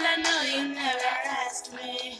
I know you never asked me.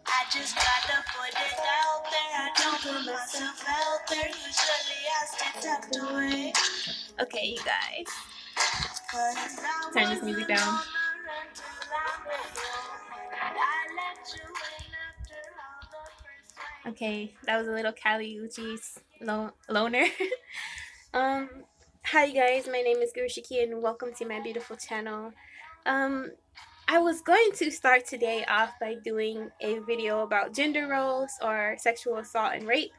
I just gotta put it out there. I don't put myself out there. Usually I stay tucked away. Okay, you guys. Turn this music down. Okay, that was a little Kali Uchis loner. Hi you guys, my name is Guru Shiki and welcome to my beautiful channel. I was going to start today off by doing a video about gender roles or sexual assault and rape,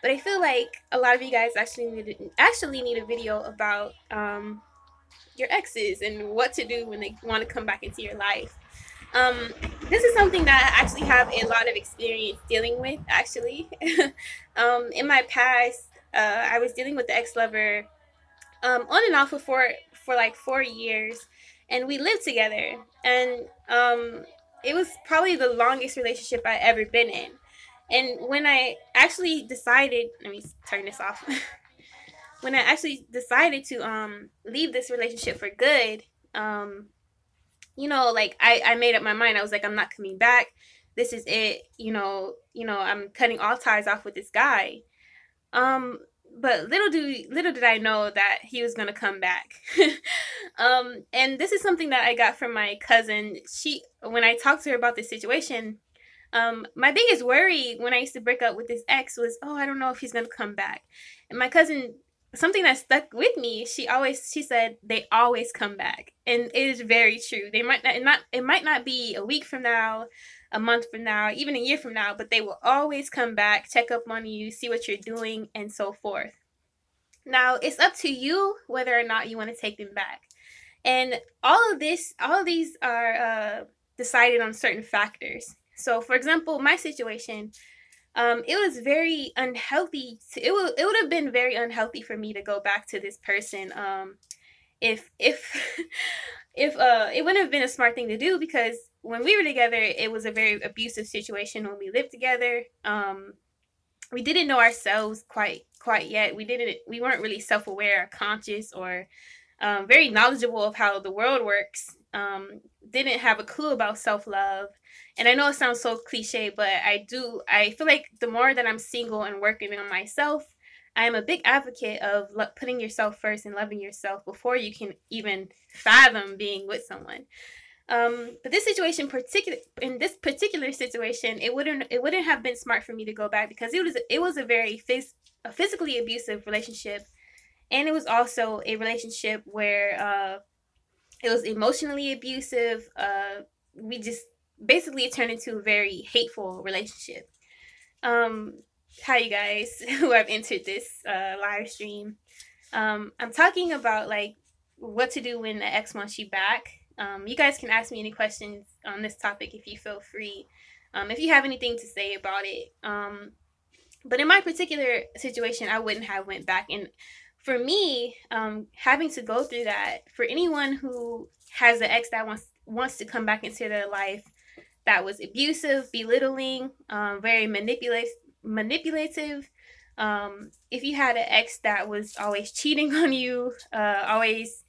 but I feel like a lot of you guys actually need a video about your exes and what to do when they want to come back into your life. This is something that I actually have a lot of experience dealing with, actually. In my past, I was dealing with the ex-lover on and off for like 4 years, and we lived together, and it was probably the longest relationship I ever been in. And when I actually decided, let me turn this off. When I actually decided to leave this relationship for good, you know, like I made up my mind. I was like, I'm not coming back. This is it. You know, I'm cutting all ties off with this guy. But little did I know that he was gonna come back. And this is something that I got from my cousin. When I talked to her about this situation, my biggest worry when I used to break up with this ex was, oh, I don't know if he's gonna come back. And my cousin, something that stuck with me, she said they always come back, and it is very true. They might not it might not be a week from now, a month from now, even a year from now, but they will always come back, check up on you, see what you're doing, and so forth. Now it's up to you whether or not you want to take them back, and all of these are decided on certain factors. So for example, my situation, it was very unhealthy. It would have been very unhealthy for me to go back to this person. If if it wouldn't have been a smart thing to do, because when we were together, it was a very abusive situation when we lived together. We didn't know ourselves quite yet. We weren't really self-aware or conscious or very knowledgeable of how the world works. Didn't have a clue about self-love. And I know it sounds so cliche, but I feel like the more that I'm single and working on myself, I am a big advocate of putting yourself first and loving yourself before you can even fathom being with someone. But this situation, in this particular situation, it wouldn't have been smart for me to go back, because it was a very physically abusive relationship, and it was also a relationship where it was emotionally abusive. We just basically turned into a very hateful relationship. Hi you guys who have entered this live stream. I'm talking about like what to do when the ex wants you back. You guys can ask me any questions on this topic if you feel free, if you have anything to say about it. But in my particular situation, I wouldn't have went back. And for me, having to go through that, for anyone who has an ex that wants to come back into their life that was abusive, belittling, very manipulative, if you had an ex that was always cheating on you, always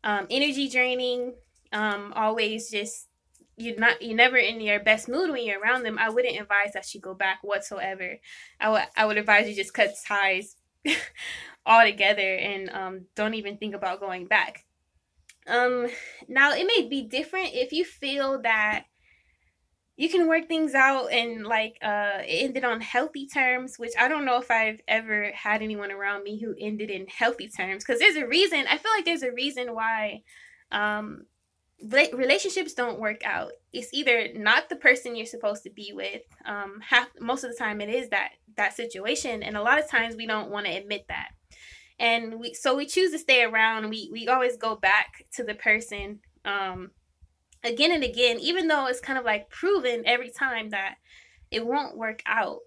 energy draining, always just you're never in your best mood when you're around them, I wouldn't advise that you go back whatsoever. I would advise you just cut ties altogether and don't even think about going back. Now it may be different if you feel that you can work things out and like it ended on healthy terms, which I don't know if I've ever had anyone around me who ended in healthy terms, because there's a reason. I feel like there's a reason why relationships don't work out. It's either not the person you're supposed to be with. Most of the time it is that situation, and a lot of times we don't want to admit that, and we choose to stay around. We always go back to the person again and again, even though it's kind of like proven every time that it won't work out.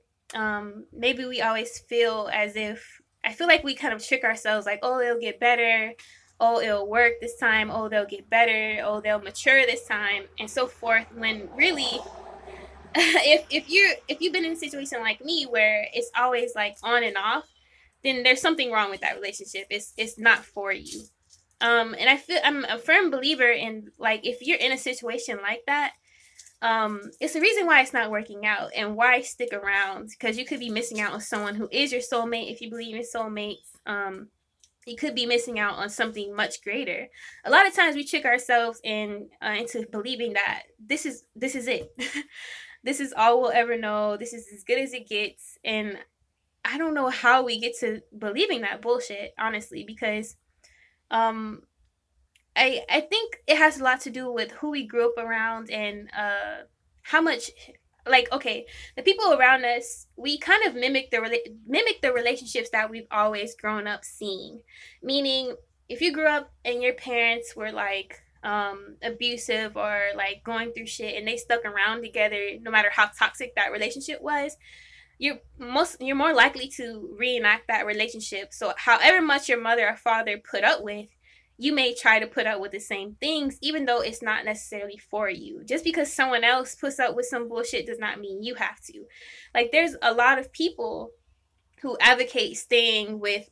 Maybe we always feel as if, I feel like we kind of trick ourselves, like, oh, it'll get better, oh, it'll work this time, oh, they'll get better, oh, they'll mature this time, and so forth, when really if you've been in a situation like me where it's always like on and off, then there's something wrong with that relationship. It's not for you. And I feel I'm a firm believer in, like, if you're in a situation like that, it's the reason why it's not working out and why stick around, because you could be missing out on someone who is your soulmate. If you believe in soulmates, you could be missing out on something much greater. A lot of times we trick ourselves into believing that this is it. This is all we'll ever know. This is as good as it gets. And I don't know how we get to believing that bullshit, honestly, because um I think it has a lot to do with who we grew up around, and how much, like, okay, the people around us, we kind of mimic the relationships that we've always grown up seeing. Meaning, if you grew up and your parents were like abusive or like going through shit and they stuck around together no matter how toxic that relationship was, you're more likely to reenact that relationship. So however much your mother or father put up with, you may try to put up with the same things, even though it's not necessarily for you. Just because someone else puts up with some bullshit does not mean you have to. Like, there's a lot of people who advocate staying with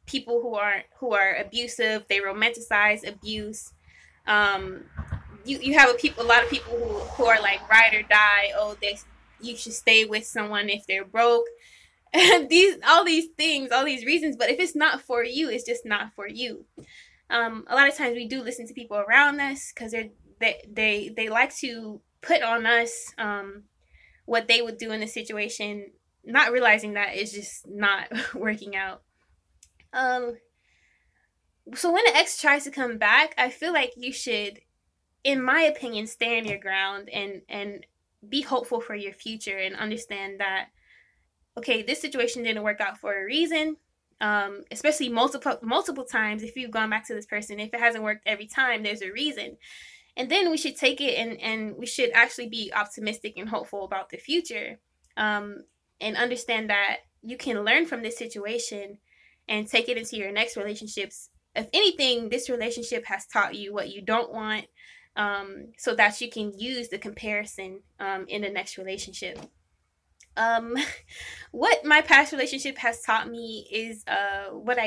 people who are abusive. They romanticize abuse. You have a lot of people who are like ride or die. Oh, you should stay with someone if they're broke. And all these things, all these reasons. But if it's not for you, it's just not for you. A lot of times we do listen to people around us because they like to put on us what they would do in a situation, not realizing that it's just not working out. So when an ex tries to come back, I feel like you should, in my opinion, stand your ground and be hopeful for your future and understand that, okay, this situation didn't work out for a reason. Especially multiple times, if you've gone back to this person, if it hasn't worked every time, there's a reason. And then we should take it and we should actually be optimistic and hopeful about the future, and understand that you can learn from this situation and take it into your next relationships. If anything, this relationship has taught you what you don't want, so that you can use the comparison in the next relationship. What my past relationship has taught me is what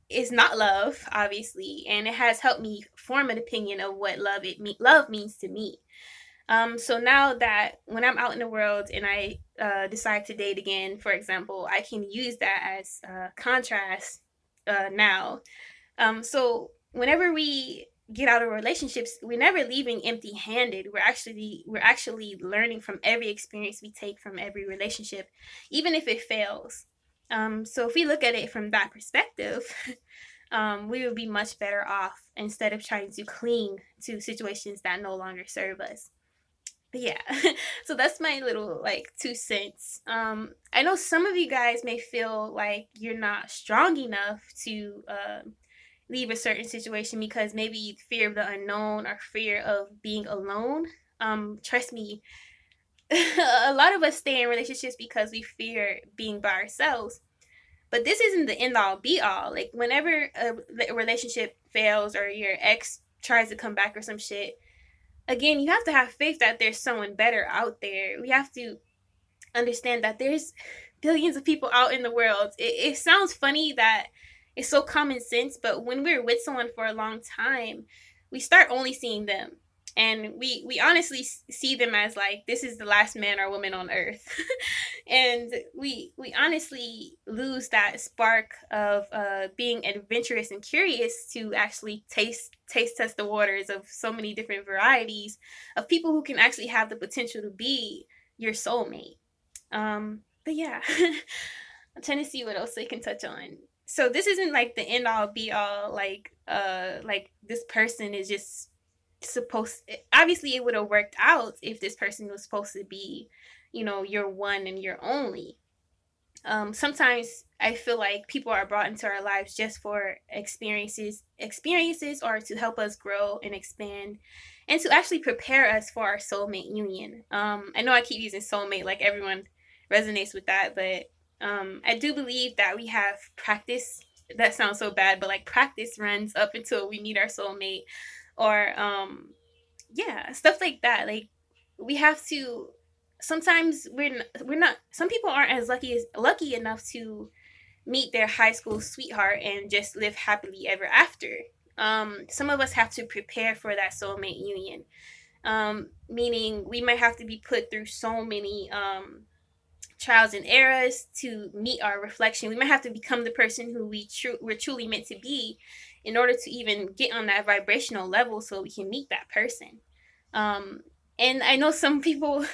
is not love, obviously, and it has helped me form an opinion of what love means to me. So now that when I'm out in the world and I decide to date again, for example, I can use that as contrast now. So whenever we get out of relationships, we're never leaving empty-handed. We're actually learning from every experience we take from every relationship, even if it fails. So if we look at it from that perspective, we would be much better off instead of trying to cling to situations that no longer serve us. But yeah, so that's my little like 2 cents. I know some of you guys may feel like you're not strong enough to leave a certain situation because maybe fear of the unknown or fear of being alone. Trust me, a lot of us stay in relationships because we fear being by ourselves. But this isn't the end all be all. Like, whenever a relationship fails or your ex tries to come back or some shit, again, you have to have faith that there's someone better out there. We have to understand that there's billions of people out in the world. It sounds funny that it's so common sense, but when we're with someone for a long time, we start only seeing them. And we honestly see them as like, this is the last man or woman on earth. And we honestly lose that spark of being adventurous and curious to actually taste test the waters of so many different varieties of people who can actually have the potential to be your soulmate. But yeah, I'm trying to see what else I can touch on. So this isn't like the end all be all, like this person is just obviously it would have worked out if this person was supposed to be, your one and your only. Sometimes I feel like people are brought into our lives just for experiences or to help us grow and expand and to actually prepare us for our soulmate union. I know I keep using soulmate, like everyone resonates with that, but I do believe that we have practice. That sounds so bad, but like practice runs up until we meet our soulmate, or stuff like that. Like, we have to. Sometimes we're not. Some people aren't as lucky enough to meet their high school sweetheart and just live happily ever after. Some of us have to prepare for that soulmate union, meaning we might have to be put through so many trials and errors to meet our reflection. We might have to become the person who we're truly meant to be in order to even get on that vibrational level so we can meet that person. And I know some people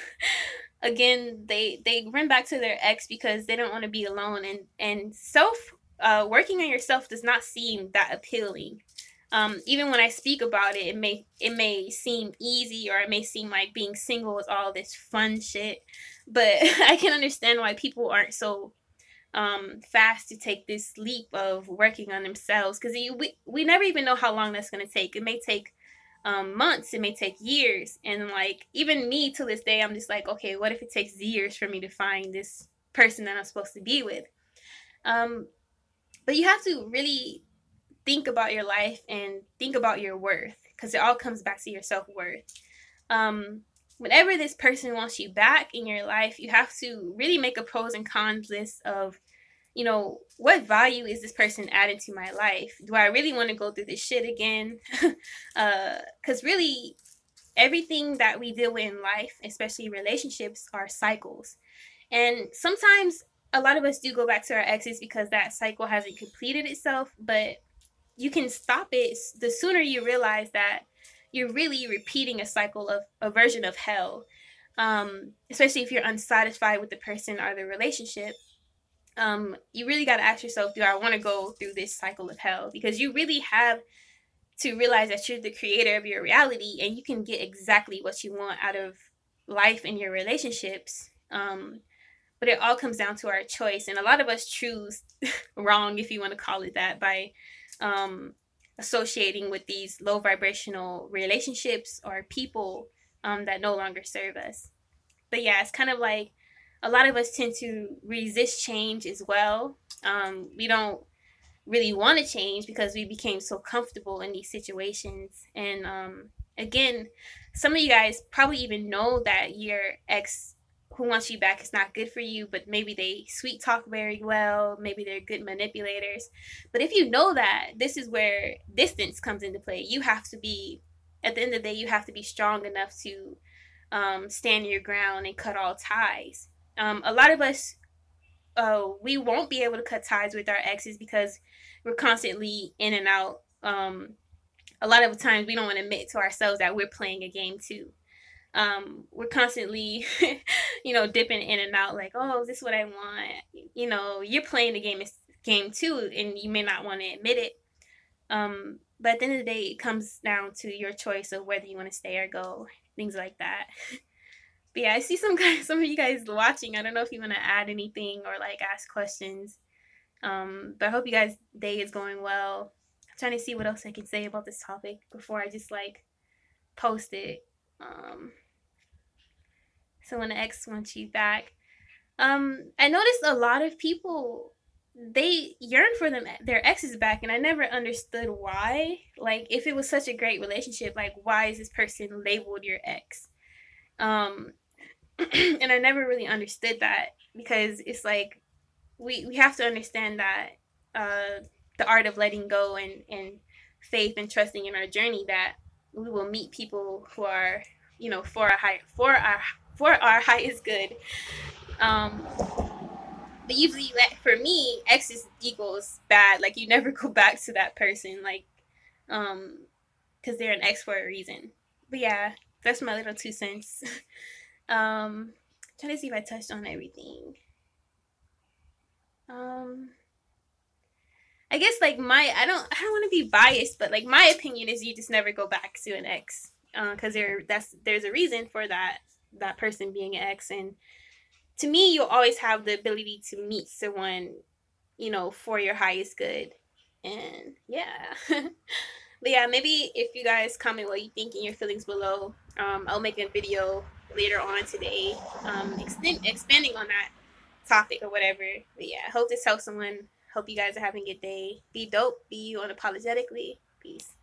again, they run back to their ex because they don't want to be alone, and working on yourself does not seem that appealing. Even when I speak about it, it may seem easy, or it may seem like being single is all this fun shit. But I can understand why people aren't so fast to take this leap of working on themselves, because we never even know how long that's going to take. It may take months, it may take years, and like even me to this day, I'm just like, okay, what if it takes years for me to find this person that I'm supposed to be with? But you have to really think about your life and think about your worth, because it all comes back to your self-worth. Whenever this person wants you back in your life, you have to really make a pros and cons list of, you know, what value is this person adding to my life? Do I really want to go through this shit again? Because really, everything that we deal with in life, especially relationships, are cycles. And sometimes a lot of us do go back to our exes because that cycle hasn't completed itself, but you can stop it the sooner you realize that you're really repeating a cycle of a version of hell. Especially if you're unsatisfied with the person or the relationship. You really got to ask yourself, do I want to go through this cycle of hell? Because you really have to realize that you're the creator of your reality, and you can get exactly what you want out of life and your relationships. But it all comes down to our choice. And a lot of us choose wrong, if you want to call it that, by associating with these low vibrational relationships or people that no longer serve us. But yeah, it's kind of like a lot of us tend to resist change as well. We don't really want to change because we became so comfortable in these situations. And again, some of you guys probably even know that your ex who wants you back is not good for you, but maybe they sweet talk very well, maybe they're good manipulators. But if you know that, this is where distance comes into play. You have to be, at the end of the day, you have to be strong enough to stand your ground and cut all ties. A lot of us, we won't be able to cut ties with our exes because we're constantly in and out. A lot of the times we don't want to admit to ourselves that we're playing a game too. We're constantly, dipping in and out, like, oh, this is what I want. You're playing the game too, and you may not want to admit it. But at the end of the day, it comes down to your choice of whether you want to stay or go, things like that. But yeah, I see some of you guys watching. I don't know if you want to add anything or like ask questions. But I hope you guys' day is going well. I'm trying to see what else I can say about this topic before I just like post it. So when the ex wants you back, I noticed a lot of people, they yearn for their exes back, and I never understood why. Like, if it was such a great relationship, like, why is this person labeled your ex? And I never really understood that, because it's like we have to understand that the art of letting go and faith and trusting in our journey, that we will meet people who are, for our highest good. But usually, for me, exes equals bad. Like, you never go back to that person, like, because they're an ex for a reason. But yeah, that's my little 2 cents. Trying to see if I touched on everything. I guess like I don't want to be biased, but like my opinion is you just never go back to an ex, because there's a reason for that person being an ex. And to me, you'll always have the ability to meet someone, for your highest good. And yeah. But yeah, maybe if you guys comment what you think in your feelings below, I'll make a video later on today, expanding on that topic or whatever. But yeah, I hope this helps someone. Hope you guys are having a good day. Be dope. Be you unapologetically. Peace.